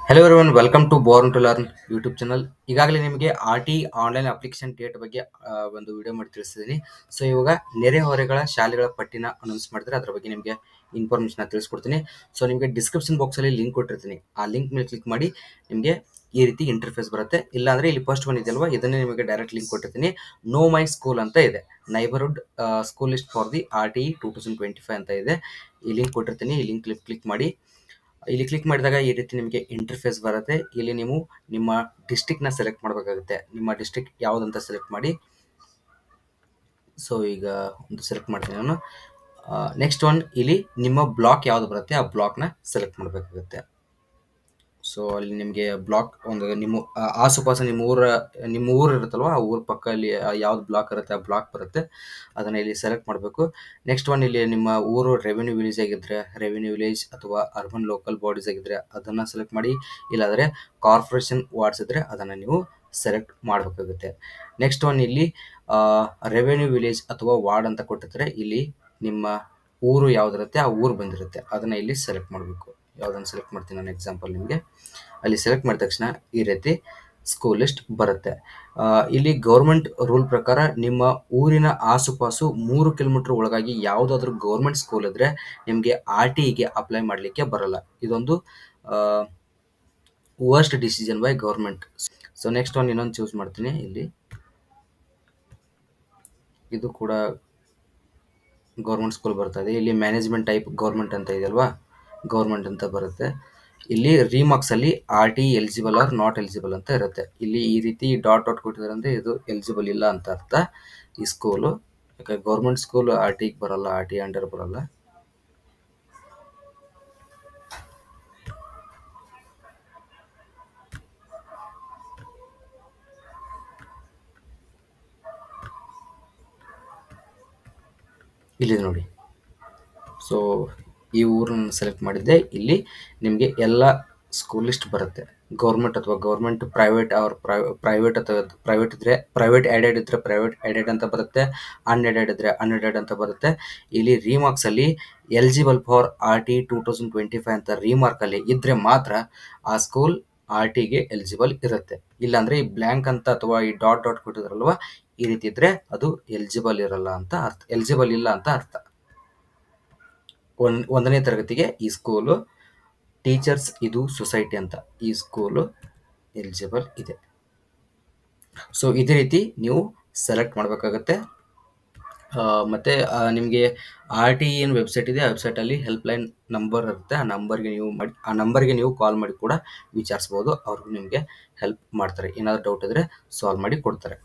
Hello everyone, welcome to born to learn YouTube channel. ಈಗಾಗಲೇ ನಿಮಗೆ R T online application date ಬಗ್ಗೆ ಒಂದು video ಮಾಡಿ ತಿಳಿಸಿದ್ದೀನಿ. ಸೊ ಇವಾಗ ನೆರೆಹೊರೆಗಳ ಶಾಲೆಗಳ ಪಟ್ಟಿನ ಅನೌನ್ಸ್ ಮಾಡಿದ್ರೆ ಅದರ ಬಗ್ಗೆ ನಿಮಗೆ ಇನ್ಫಾರ್ಮೇಷನ್ ತಿಳಿಸ್ಕೊಡ್ತೀನಿ. ಸೊ ನಿಮಗೆ ಡಿಸ್ಕ್ರಿಪ್ಷನ್ ಬಾಕ್ಸಲ್ಲಿ ಲಿಂಕ್ ಕೊಟ್ಟಿರ್ತೀನಿ. ಆ ಲಿಂಕ್ ಮೇಲೆ ಕ್ಲಿಕ್ ಮಾಡಿ ನಿಮಗೆ ಈ ರೀತಿ ಇಂಟರ್ಫೇಸ್ ಬರುತ್ತೆ. ಇಲ್ಲಾಂದರೆ ಇಲ್ಲಿ ಫಸ್ಟ್ ಒನ್ ಇದೆಯಲ್ವಾ, ಇದನ್ನೇ ನಿಮಗೆ ಡೈರೆಕ್ಟ್ ಲಿಂಕ್ ಕೊಟ್ಟಿರ್ತೀನಿ. ನೋ ಮೈ ಸ್ಕೂಲ್ ಅಂತ ಇದೆ, neighbourhood school list for the R T 2025 ಅಂತ ಇದೆ. ಈ ಲಿಂಕ್ ಕೊಟ್ಟಿರ್ತೀನಿ. ಈ ಲಿಂಕ್ ಕ್ಲಿಕ್ ಮಾಡಿ. ಇಲ್ಲಿ ಕ್ಲಿಕ್ ಮಾಡಿದಾಗ ಈ ರೀತಿ ನಿಮಗೆ ಇಂಟರ್ಫೇಸ್ ಬರುತ್ತೆ. ಇಲ್ಲಿ ನೀವು ನಿಮ್ಮ ಡಿಸ್ಟಿಕ್ನ ಸೆಲೆಕ್ಟ್ ಮಾಡಬೇಕಾಗುತ್ತೆ. ನಿಮ್ಮ ಡಿಸ್ಟಿಕ್ ಯಾವುದಂತ ಸೆಲೆಕ್ಟ್ ಮಾಡಿ. ಸೊ ಈಗ ಒಂದು ಸೆಲೆಕ್ಟ್ ಮಾಡ್ತೀನಿ ನಾನು. ನೆಕ್ಸ್ಟ್ ಒನ್, ಇಲ್ಲಿ ನಿಮ್ಮ ಬ್ಲಾಕ್ ಯಾವುದು ಬರುತ್ತೆ ಆ ಬ್ಲಾಕ್ನ ಸೆಲೆಕ್ಟ್ ಮಾಡಬೇಕಾಗುತ್ತೆ. ಸೊ ಅಲ್ಲಿ ನಿಮಗೆ ಬ್ಲಾಕ್ ಒಂದು ನಿಮ್ಮ ಆಸುಪಾಸ ನಿಮ್ಮ ಊರು ಇರುತ್ತಲ್ವ, ಆ ಊರ ಪಕ್ಕದಲ್ಲಿ ಯಾವ್ದು ಬ್ಲಾಕ್ ಇರುತ್ತೆ ಆ ಬ್ಲಾಕ್ ಬರುತ್ತೆ, ಅದನ್ನು ಇಲ್ಲಿ ಸೆಲೆಕ್ಟ್ ಮಾಡಬೇಕು. ನೆಕ್ಸ್ಟ್ ಒನ್, ಇಲ್ಲಿ ನಿಮ್ಮ ಊರು ರೆವಿನ್ಯೂ ವಿಲೇಜ್ ಆಗಿದ್ದರೆ ರೆವಿನ್ಯೂ ವಿಲೇಜ್ ಅಥವಾ ಅರ್ಬನ್ ಲೋಕಲ್ ಬಾಡೀಸ್ ಆಗಿದ್ದರೆ ಅದನ್ನು ಸೆಲೆಕ್ಟ್ ಮಾಡಿ. ಇಲ್ಲಾಂದರೆ ಕಾರ್ಪೊರೇಷನ್ ವಾರ್ಡ್ಸ್ ಇದ್ದರೆ ಅದನ್ನು ನೀವು ಸೆಲೆಕ್ಟ್ ಮಾಡಬೇಕಾಗುತ್ತೆ. ನೆಕ್ಸ್ಟ್ ಒನ್, ಇಲ್ಲಿ ರೆವಿನ್ಯೂ ವಿಲೇಜ್ ಅಥವಾ ವಾರ್ಡ್ ಅಂತ ಕೊಟ್ಟಿರ್ತಾರೆ. ಇಲ್ಲಿ ನಿಮ್ಮ ಊರು ಯಾವುದಿರುತ್ತೆ ಆ ಊರು ಬಂದಿರುತ್ತೆ, ಅದನ್ನು ಇಲ್ಲಿ ಸೆಲೆಕ್ಟ್ ಮಾಡಬೇಕು. ಯಾವುದನ್ನು ಸೆಲೆಕ್ಟ್ ಮಾಡ್ತೀನಿ ನಾನು ಎಕ್ಸಾಂಪಲ್ ನಿಮಗೆ. ಅಲ್ಲಿ ಸೆಲೆಕ್ಟ್ ಮಾಡಿದ ತಕ್ಷಣ ಈ ರೀತಿ ಸ್ಕೂಲ್ ಲಿಸ್ಟ್ ಬರುತ್ತೆ. ಇಲ್ಲಿ ಗೌರ್ಮೆಂಟ್ ರೂಲ್ ಪ್ರಕಾರ ನಿಮ್ಮ ಊರಿನ ಆಸುಪಾಸು 3 ಕಿಲೋಮೀಟರ್ ಒಳಗಾಗಿ ಯಾವುದಾದ್ರೂ ಗೌರ್ಮೆಂಟ್ ಸ್ಕೂಲ್ ಇದ್ದರೆ ನಿಮಗೆ ಆರ್ ಟಿ ಇಗೆ ಅಪ್ಲೈ ಮಾಡಲಿಕ್ಕೆ ಬರಲ್ಲ. ಇದೊಂದು worst decision by government. So next one ಇನ್ನೊಂದು ಚೂಸ್ ಮಾಡ್ತೀನಿ. ಇಲ್ಲಿ ಇದು ಕೂಡ ಗೌರ್ಮೆಂಟ್ ಸ್ಕೂಲ್ ಬರ್ತದೆ. ಇಲ್ಲಿ ಮ್ಯಾನೇಜ್ಮೆಂಟ್ ಟೈಪ್ ಗೌರ್ಮೆಂಟ್ ಅಂತ ಇದೆಯಲ್ವಾ, ಗೌರ್ಮೆಂಟ್ ಅಂತ ಬರುತ್ತೆ. ಇಲ್ಲಿ ರಿಮಾರ್ಕ್ಸಲ್ಲಿ R T eligible or not eligible ಅಂತ ಇರುತ್ತೆ. ಇಲ್ಲಿ ಈ ರೀತಿ ಡಾಟ್ ಕೊಟ್ಟಿದ್ದಾರೆ ಅಂದರೆ ಇದು ಎಲಿಜಿಬಲ್ ಇಲ್ಲ ಅಂತ ಅರ್ಥ ಈ ಸ್ಕೂಲು. ಯಾಕೆ ಗೌರ್ಮೆಂಟ್ ಸ್ಕೂಲ್ ಆರ್ ಟಿಗೆ ಬರಲ್ಲ, ಆರ್ ಟಿ ಅಂಡರ್ ಬರಲ್ಲ. ಇಲ್ಲಿದೆ ನೋಡಿ. ಸೊ ಈ ಊರನ್ನು ಸೆಲೆಕ್ಟ್ ಮಾಡಿದ್ದೆ. ಇಲ್ಲಿ ನಿಮಗೆ ಎಲ್ಲ ಸ್ಕೂಲ್ ಲಿಸ್ಟ್ ಬರುತ್ತೆ. ಗೌರ್ಮೆಂಟ್ ಅಥವಾ ಗೌರ್ಮೆಂಟ್, ಪ್ರೈವೇಟ್ ಅವ್ರ ಪ್ರೈವೇಟ್ ಅಥವಾ ಪ್ರೈವೇಟ್ ಇದ್ದರೆ ಪ್ರೈವೇಟ್ ಎಡೆಡ್ ಇದ್ದರೆ ಪ್ರೈವೇಟ್ ಎಡೆಡ್ ಅಂತ ಬರುತ್ತೆ, ಅನ್ಎಡೆಡ್ ಇದ್ದರೆ ಅನ್ಎಡೆಡ್ ಅಂತ ಬರುತ್ತೆ. ಇಲ್ಲಿ ರಿಮಾರ್ಕ್ಸಲ್ಲಿ ಎಲಿಜಿಬಲ್ ಫಾರ್ ಆರ್ ಟಿ 2025 ಅಂತ ರಿಮಾರ್ಕಲ್ಲಿ ಇದ್ದರೆ ಮಾತ್ರ ಆ ಸ್ಕೂಲ್ ಆರ್ ಟಿಗೆ ಎಲಿಜಿಬಲ್ ಇರುತ್ತೆ. ಇಲ್ಲಾಂದರೆ ಈ ಬ್ಲ್ಯಾಂಕ್ ಅಂತ ಅಥವಾ ಈ ಡಾಟ್ ಕೊಟ್ಟಿದ್ರಲ್ವ, ಈ ರೀತಿ ಇದ್ದರೆ ಅದು ಎಲಿಜಿಬಲ್ ಇರಲ್ಲ ಅಂತ ಅರ್ಥ, ಎಲಿಜಿಬಲ್ ಇಲ್ಲ ಅಂತ ಅರ್ಥ. 1ನೇ ತರಗತಿಗೆ ಈ ಸ್ಕೂಲು, ಟೀಚರ್ಸ್ ಇದು ಸೊಸೈಟಿ ಅಂತ ಈ ಸ್ಕೂಲು ಎಲಿಜಿಬಲ್ ಇದೆ. ಸೊ ಇದೇ ರೀತಿ ನೀವು ಸೆಲೆಕ್ಟ್ ಮಾಡಬೇಕಾಗತ್ತೆ. ಮತ್ತು ನಿಮಗೆ ಆರ್ ಟಿ ಏನು ವೆಬ್ಸೈಟ್ ಇದೆ, ಆ ವೆಬ್ಸೈಟಲ್ಲಿ ಹೆಲ್ಪ್ಲೈನ್ ನಂಬರ್ ಇರುತ್ತೆ. ಆ ನಂಬರ್ಗೆ ನೀವು ಕಾಲ್ ಮಾಡಿ ಕೂಡ ವಿಚಾರಿಸ್ಬೋದು. ಅವ್ರಿಗೂ ನಿಮಗೆ ಹೆಲ್ಪ್ ಮಾಡ್ತಾರೆ. ಏನಾದರೂ ಡೌಟ್ ಇದ್ದರೆ ಸಾಲ್ವ್ ಮಾಡಿ ಕೊಡ್ತಾರೆ.